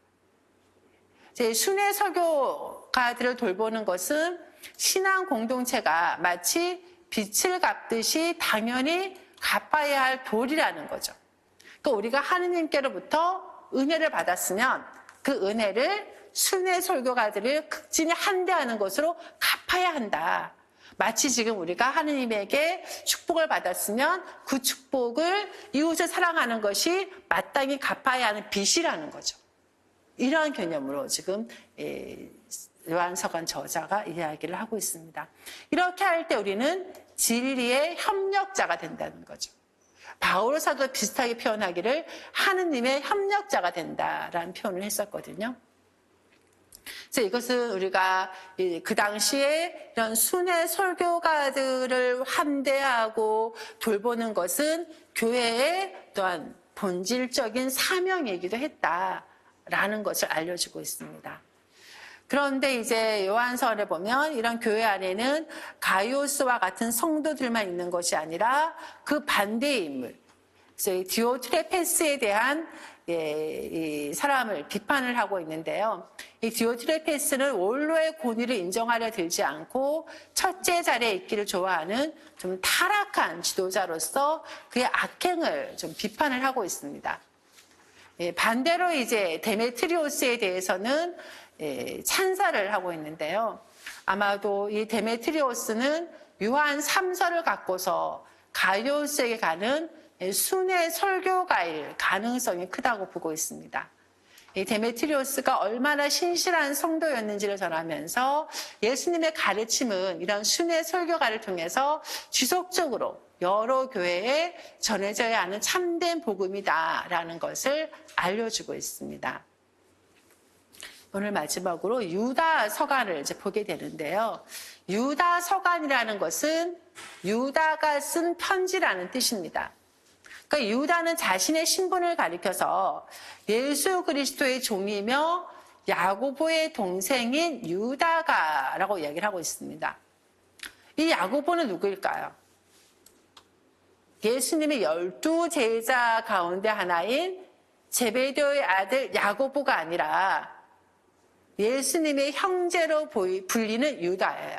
순회 설교가들을 돌보는 것은 신앙 공동체가 마치 빚을 갚듯이 당연히 갚아야 할 도리라는 거죠. 그러니까 우리가 하느님께로부터 은혜를 받았으면 그 은혜를 순회 설교가들을 극진히 환대하는 것으로 갚아야 한다. 마치 지금 우리가 하느님에게 축복을 받았으면 그 축복을 이웃을 사랑하는 것이 마땅히 갚아야 하는 빚이라는 거죠. 이러한 개념으로 지금 요한서간 저자가 이야기를 하고 있습니다. 이렇게 할 때 우리는 진리의 협력자가 된다는 거죠. 바울 사도 비슷하게 표현하기를 하느님의 협력자가 된다라는 표현을 했었거든요. 그래서 이것은 우리가 그 당시에 이런 순회 설교가들을 함대하고 돌보는 것은 교회의 또한 본질적인 사명이기도 했다라는 것을 알려주고 있습니다. 그런데 이제 요한서에 보면 이런 교회 안에는 가이오스와 같은 성도들만 있는 것이 아니라 그 반대의 인물, 그래서 이 디오트레페스에 대한 이 사람을 비판을 하고 있는데요. 이 디오트레페스는 원로의 권위를 인정하려 들지 않고 첫째 자리에 있기를 좋아하는 좀 타락한 지도자로서 그의 악행을 좀 비판을 하고 있습니다. 반대로 이제 데메트리오스에 대해서는 찬사를 하고 있는데요. 아마도 이 데메트리오스는 요한 3서를 갖고서 가이오스에게 가는 순회 설교가일 가능성이 크다고 보고 있습니다. 이 데메트리오스가 얼마나 신실한 성도였는지를 전하면서 예수님의 가르침은 이런 순회 설교가를 통해서 지속적으로 여러 교회에 전해져야 하는 참된 복음이다라는 것을 알려주고 있습니다. 오늘 마지막으로 유다 서간을 이제 보게 되는데요. 유다 서간이라는 것은 유다가 쓴 편지라는 뜻입니다. 그러니까 유다는 자신의 신분을 가리켜서 예수 그리스도의 종이며 야고보의 동생인 유다가라고 이야기를 하고 있습니다. 이 야고보는 누구일까요? 예수님의 12 제자 가운데 하나인 제베데오의 아들 야고보가 아니라 예수님의 형제로 불리는 유다예요.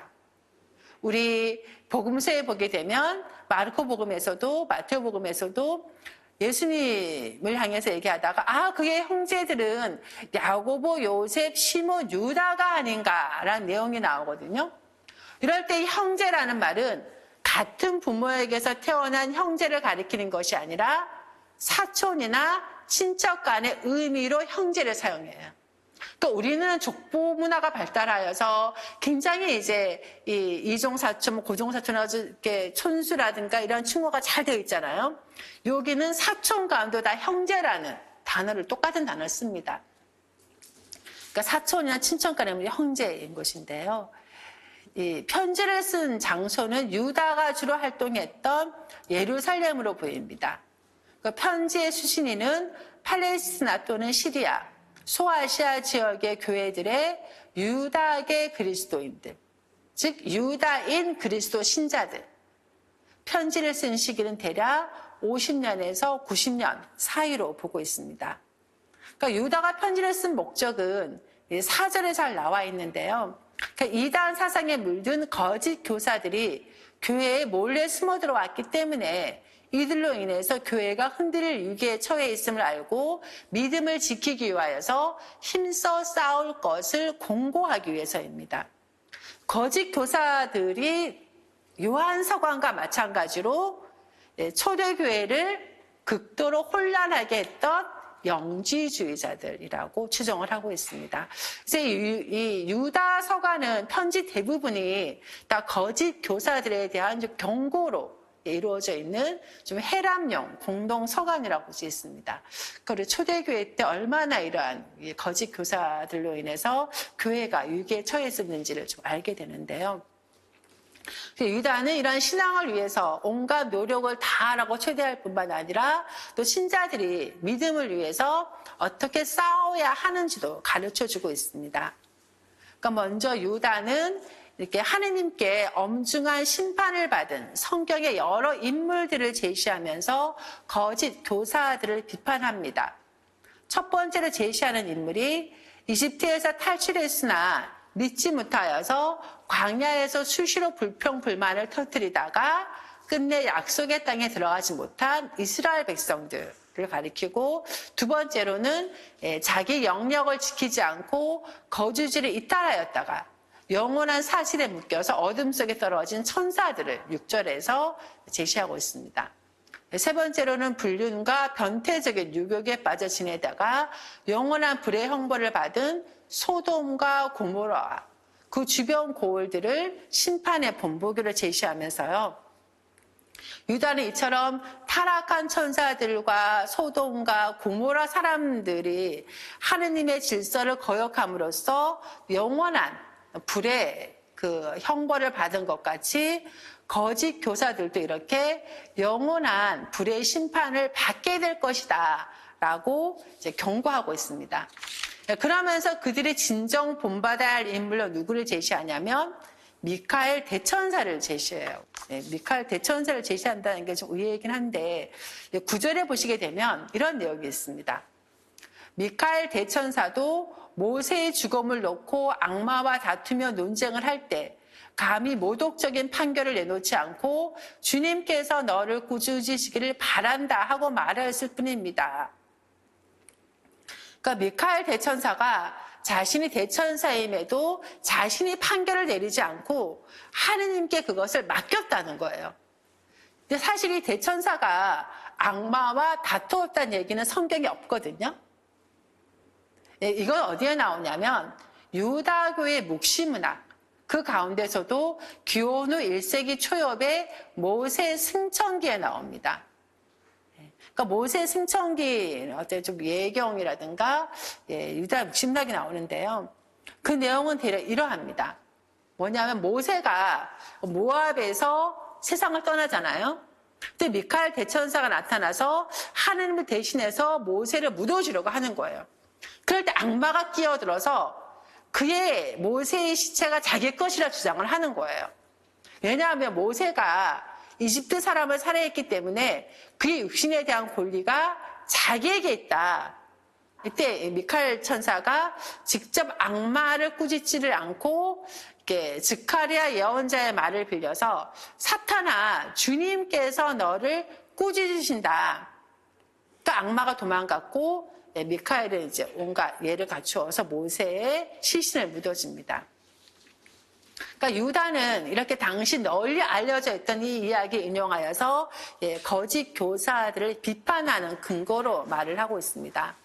우리 복음서에 보게 되면 마르코 복음에서도 마테오 복음에서도 예수님을 향해서 얘기하다가 그의 형제들은 야고보, 요셉, 시몬, 유다가 아닌가라는 내용이 나오거든요. 이럴 때 형제라는 말은 같은 부모에게서 태어난 형제를 가리키는 것이 아니라 사촌이나 친척 간의 의미로 형제를 사용해요. 그러니까 우리는 족보 문화가 발달하여서 굉장히 이제 이 이종사촌, 고종사촌하고 이렇게 촌수라든가 이런 칭호가 잘 되어 있잖아요. 여기는 사촌 가운데 다 형제라는 단어를 똑같은 단어를 씁니다. 그러니까 사촌이나 친척 간의 형제인 것인데요. 이 편지를 쓴 장소는 유다가 주로 활동했던 예루살렘으로 보입니다. 그 편지의 수신인은 팔레스티나 또는 시리아, 소아시아 지역의 교회들의 유다계 그리스도인들, 즉 유다인 그리스도 신자들. 편지를 쓴 시기는 대략 50년에서 90년 사이로 보고 있습니다. 그러니까 유다가 편지를 쓴 목적은 4절에 잘 나와 있는데요. 그러니까 이단 사상에 물든 거짓 교사들이 교회에 몰래 숨어 들어왔기 때문에 이들로 인해서 교회가 흔들릴 위기에 처해 있음을 알고 믿음을 지키기 위하여서 힘써 싸울 것을 공고하기 위해서입니다. 거짓 교사들이 요한서관과 마찬가지로 초대교회를 극도로 혼란하게 했던 영지주의자들이라고 추정을 하고 있습니다. 그래서 이 유다 서간은 편지 대부분이 다 거짓 교사들에 대한 경고로 이루어져 있는 좀 해람용 공동 서간이라고 볼 수 있습니다. 그리고 초대교회 때 얼마나 이러한 거짓 교사들로 인해서 교회가 위기에 처했었는지를 좀 알게 되는데요. 유다는 이런 신앙을 위해서 온갖 노력을 다하라고 초대할 뿐만 아니라 또 신자들이 믿음을 위해서 어떻게 싸워야 하는지도 가르쳐주고 있습니다. 그러니까 먼저 유다는 이렇게 하느님께 엄중한 심판을 받은 성경의 여러 인물들을 제시하면서 거짓 교사들을 비판합니다. 첫 번째로 제시하는 인물이 이집트에서 탈출했으나 믿지 못하여서 광야에서 수시로 불평불만을 터뜨리다가 끝내 약속의 땅에 들어가지 못한 이스라엘 백성들을 가리키고, 두 번째로는 자기 영역을 지키지 않고 거주지를 이탈하였다가 영원한 사실에 묶여서 어둠 속에 떨어진 천사들을 6절에서 제시하고 있습니다. 세 번째로는 불륜과 변태적인 유혹에 빠져 지내다가 영원한 불의 형벌을 받은 소돔과 고모라, 그 주변 고을들을 심판의 본보기로 제시하면서요. 유다는 이처럼 타락한 천사들과 소돔과 고모라 사람들이 하느님의 질서를 거역함으로써 영원한 불의 그 형벌을 받은 것 같이 거짓 교사들도 이렇게 영원한 불의 심판을 받게 될 것이다 라고 이제 경고하고 있습니다. 그러면서 그들이 진정 본받아야 할 인물로 누구를 제시하냐면 미카엘 대천사를 제시해요. 미카엘 대천사를 제시한다는 게 좀 의외이긴 한데 9절에 보시게 되면 이런 내용이 있습니다. 미카엘 대천사도 모세의 죽음을 놓고 악마와 다투며 논쟁을 할 때 감히 모독적인 판결을 내놓지 않고 주님께서 너를 꾸짖으시기를 바란다 하고 말하였을 뿐입니다. 그러니까 미카엘 대천사가 자신이 대천사임에도 자신이 판결을 내리지 않고 하느님께 그것을 맡겼다는 거예요. 근데 사실 이 대천사가 악마와 다투었다는 얘기는 성경에 없거든요. 이건 어디에 나오냐면 유다교의 묵시문학, 그 가운데서도 기원 후 1세기 초엽의 모세 승천기에 나옵니다. 그러니까 모세 승천기 어때 좀 예경이라든가 유다 묵시문학이 나오는데요. 그 내용은 대략 이러합니다. 뭐냐면 모세가 모압에서 세상을 떠나잖아요. 그때 미카엘 대천사가 나타나서 하느님을 대신해서 모세를 묻어주려고 하는 거예요. 그럴 때 악마가 끼어들어서 그의 모세의 시체가 자기 것이라 주장을 하는 거예요. 왜냐하면 모세가 이집트 사람을 살해했기 때문에 그의 육신에 대한 권리가 자기에게 있다. 이때 미카엘 천사가 직접 악마를 꾸짖지를 않고 이렇게 스가랴 예언자의 말을 빌려서 사탄아, 주님께서 너를 꾸짖으신다. 또 악마가 도망갔고 미카엘은 이제 온갖 예를 갖추어서 모세의 시신을 묻어줍니다. 그러니까 유다는 이렇게 당시 널리 알려져 있던 이 이야기 인용하여서 거짓 교사들을 비판하는 근거로 말을 하고 있습니다.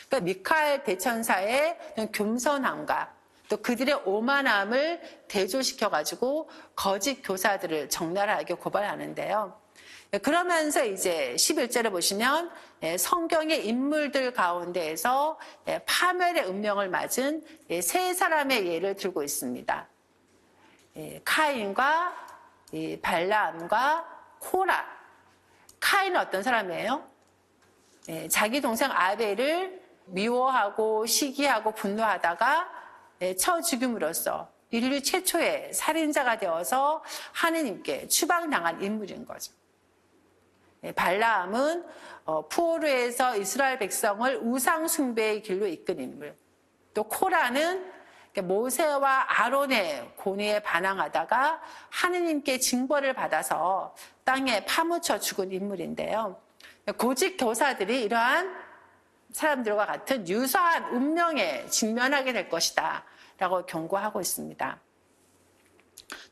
그러니까 미카엘 대천사의 겸손함과 또 그들의 오만함을 대조시켜가지고 거짓 교사들을 적나라하게 고발하는데요. 그러면서 이제 11절에 보시면 성경의 인물들 가운데에서 파멸의 운명을 맞은 세 사람의 예를 들고 있습니다. 카인과 발라암과 코라. 카인은 어떤 사람이에요? 자기 동생 아벨을 미워하고 시기하고 분노하다가 쳐 죽임으로써 인류 최초의 살인자가 되어서 하느님께 추방당한 인물인 거죠. 발라암은 푸오르에서 이스라엘 백성을 우상 숭배의 길로 이끈 인물. 또 코라는 모세와 아론의 권위에 반항하다가 하느님께 징벌을 받아서 땅에 파묻혀 죽은 인물인데요. 고직 교사들이 이러한 사람들과 같은 유사한 운명에 직면하게 될 것이다 라고 경고하고 있습니다.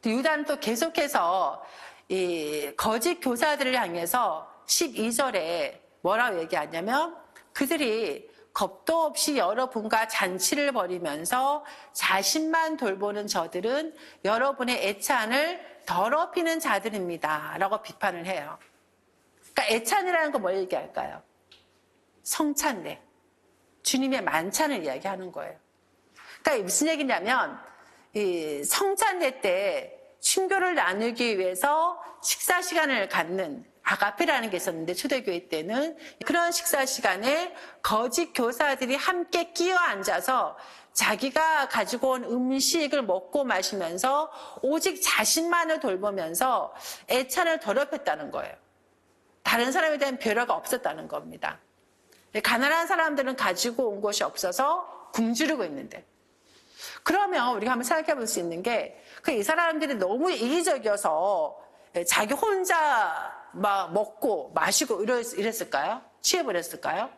또 유다는 또 계속해서 이 거짓 교사들을 향해서 12절에 뭐라고 얘기하냐면 그들이 겁도 없이 여러분과 잔치를 벌이면서 자신만 돌보는 저들은 여러분의 애찬을 더럽히는 자들입니다 라고 비판을 해요. 그러니까 애찬이라는 건 뭘 얘기할까요? 성찬례, 주님의 만찬을 이야기하는 거예요. 그러니까 무슨 얘기냐면 이 성찬례 때 친교를 나누기 위해서 식사 시간을 갖는 아가페라는 게 있었는데 초대교회 때는 그런 식사 시간에 거짓 교사들이 함께 끼어 앉아서 자기가 가지고 온 음식을 먹고 마시면서 오직 자신만을 돌보면서 애찬을 더럽혔다는 거예요. 다른 사람에 대한 배려가 없었다는 겁니다. 가난한 사람들은 가지고 온 것이 없어서 굶주리고 있는데 그러면 우리가 한번 생각해 볼 수 있는 게 이 사람들이 너무 이기적이어서 자기 혼자 막 먹고 마시고 이랬을까요? 취해버렸을까요?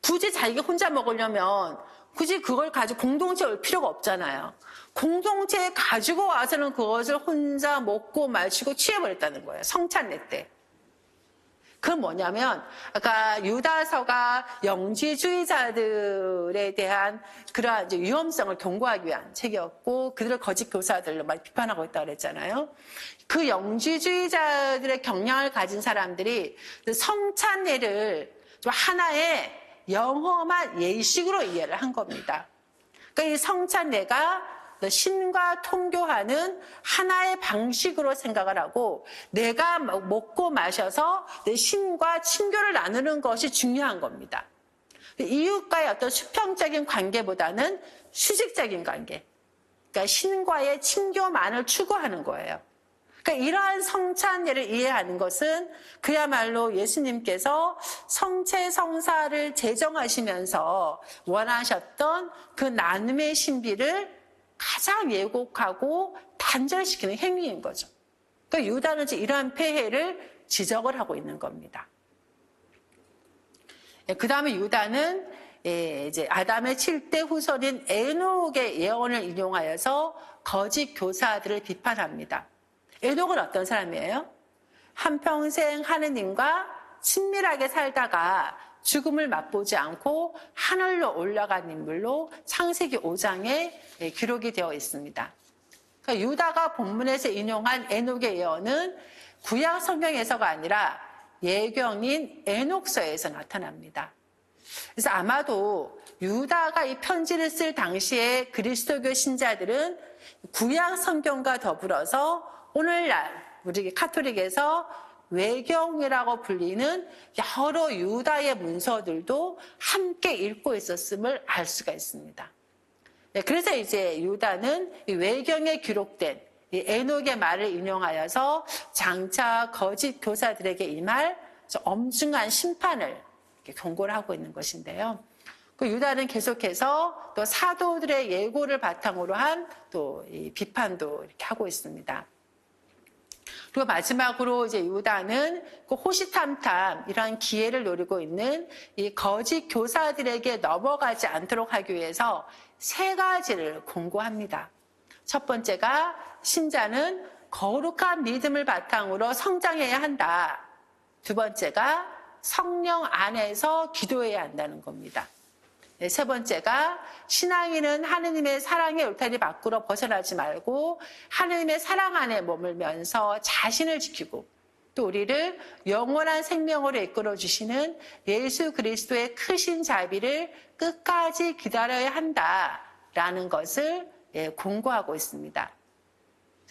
굳이 자기가 혼자 먹으려면 굳이 그걸 가지고 공동체에 올 필요가 없잖아요. 공동체에 가지고 와서는 그것을 혼자 먹고 마시고 취해버렸다는 거예요. 성찬례 때. 그건 뭐냐면 아까 유다서가 영지주의자들에 대한 그러한 이제 위험성을 경고하기 위한 책이었고 그들을 거짓 교사들로 많이 비판하고 있다고 그랬잖아요. 그 영지주의자들의 경향을 가진 사람들이 성찬례를 좀 하나의 영험한 예식으로 이해를 한 겁니다. 그러니까 이 성찬례가 신과 통교하는 하나의 방식으로 생각을 하고 내가 먹고 마셔서 내 신과 친교를 나누는 것이 중요한 겁니다. 이웃과의 어떤 수평적인 관계보다는 수직적인 관계, 그러니까 신과의 친교만을 추구하는 거예요. 그러니까 이러한 성찬례를 이해하는 것은 그야말로 예수님께서 성체성사를 제정하시면서 원하셨던 그 나눔의 신비를 가장 예곡하고 단절시키는 행위인 거죠. 그러니까 유다는 이제 이러한 폐해를 지적을 하고 있는 겁니다. 그 다음에 유다는 이제 아담의 7대 후손인 에녹의 예언을 인용하여서 거짓 교사들을 비판합니다. 에녹은 어떤 사람이에요? 한평생 하느님과 친밀하게 살다가 죽음을 맛보지 않고 하늘로 올라간 인물로 창세기 5장에 기록이 되어 있습니다. 그러니까 유다가 본문에서 인용한 에녹의 예언은 구약 성경에서가 아니라 예경인 에녹서에서 나타납니다. 그래서 아마도 유다가 이 편지를 쓸 당시에 그리스도교 신자들은 구약 성경과 더불어서 오늘날 우리 카톨릭에서 외경이라고 불리는 여러 유다의 문서들도 함께 읽고 있었음을 알 수가 있습니다. 그래서 이제 유다는 이 외경에 기록된 이 에녹의 말을 인용하여서 장차 거짓 교사들에게 임할 엄중한 심판을 경고를 하고 있는 것인데요. 그 유다는 계속해서 또 사도들의 예고를 바탕으로 한 또 이 비판도 이렇게 하고 있습니다. 그리고 마지막으로 이제 유다는 그 호시탐탐 이러한 기회를 노리고 있는 이 거짓 교사들에게 넘어가지 않도록 하기 위해서 3가지를 공고합니다. 첫 번째가 신자는 거룩한 믿음을 바탕으로 성장해야 한다. 두 번째가 성령 안에서 기도해야 한다는 겁니다. 세 번째가 신앙인은 하느님의 사랑의 울타리 밖으로 벗어나지 말고 하느님의 사랑 안에 머물면서 자신을 지키고 또 우리를 영원한 생명으로 이끌어 주시는 예수 그리스도의 크신 자비를 끝까지 기다려야 한다라는 것을 공고하고 있습니다.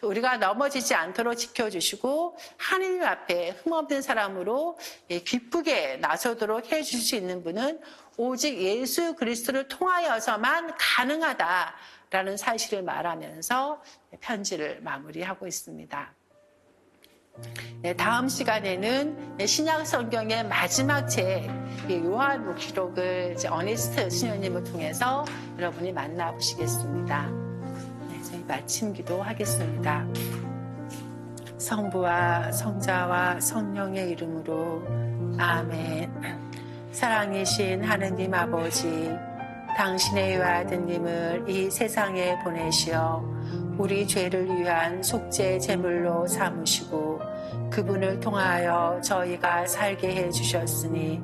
우리가 넘어지지 않도록 지켜주시고 하느님 앞에 흠없는 사람으로 기쁘게 나서도록 해주실 수 있는 분은 오직 예수 그리스도를 통하여서만 가능하다라는 사실을 말하면서 편지를 마무리하고 있습니다. 다음 시간에는 신약 성경의 마지막 책 요한계시록을 어니스트 수녀님을 통해서 여러분이 만나보시겠습니다. 저희 마침 기도하겠습니다. 성부와 성자와 성령의 이름으로 아멘. 사랑이신 하느님 아버지, 당신의 외아드님을 이 세상에 보내시어 우리 죄를 위한 속죄 제물로 삼으시고 그분을 통하여 저희가 살게 해주셨으니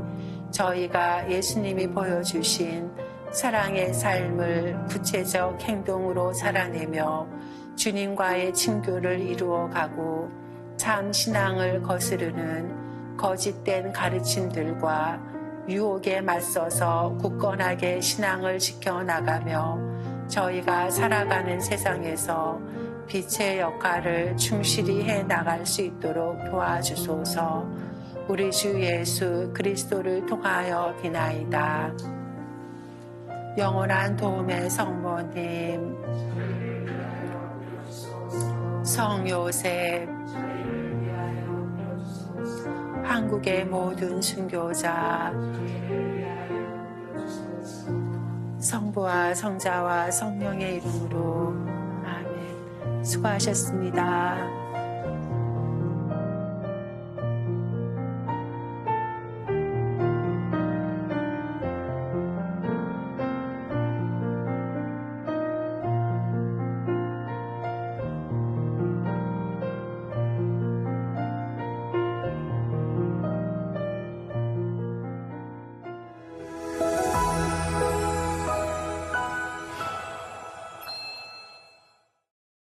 저희가 예수님이 보여주신 사랑의 삶을 구체적 행동으로 살아내며 주님과의 친교를 이루어가고 참 신앙을 거스르는 거짓된 가르침들과 유혹에 맞서서 굳건하게 신앙을 지켜나가며 저희가 살아가는 세상에서 빛의 역할을 충실히 해나갈 수 있도록 도와주소서. 우리 주 예수 그리스도를 통하여 비나이다. 영원한 도움의 성모님, 성요셉, 한국의 모든 순교자, 성부와 성자와 성령의 이름으로 아멘. 수고하셨습니다.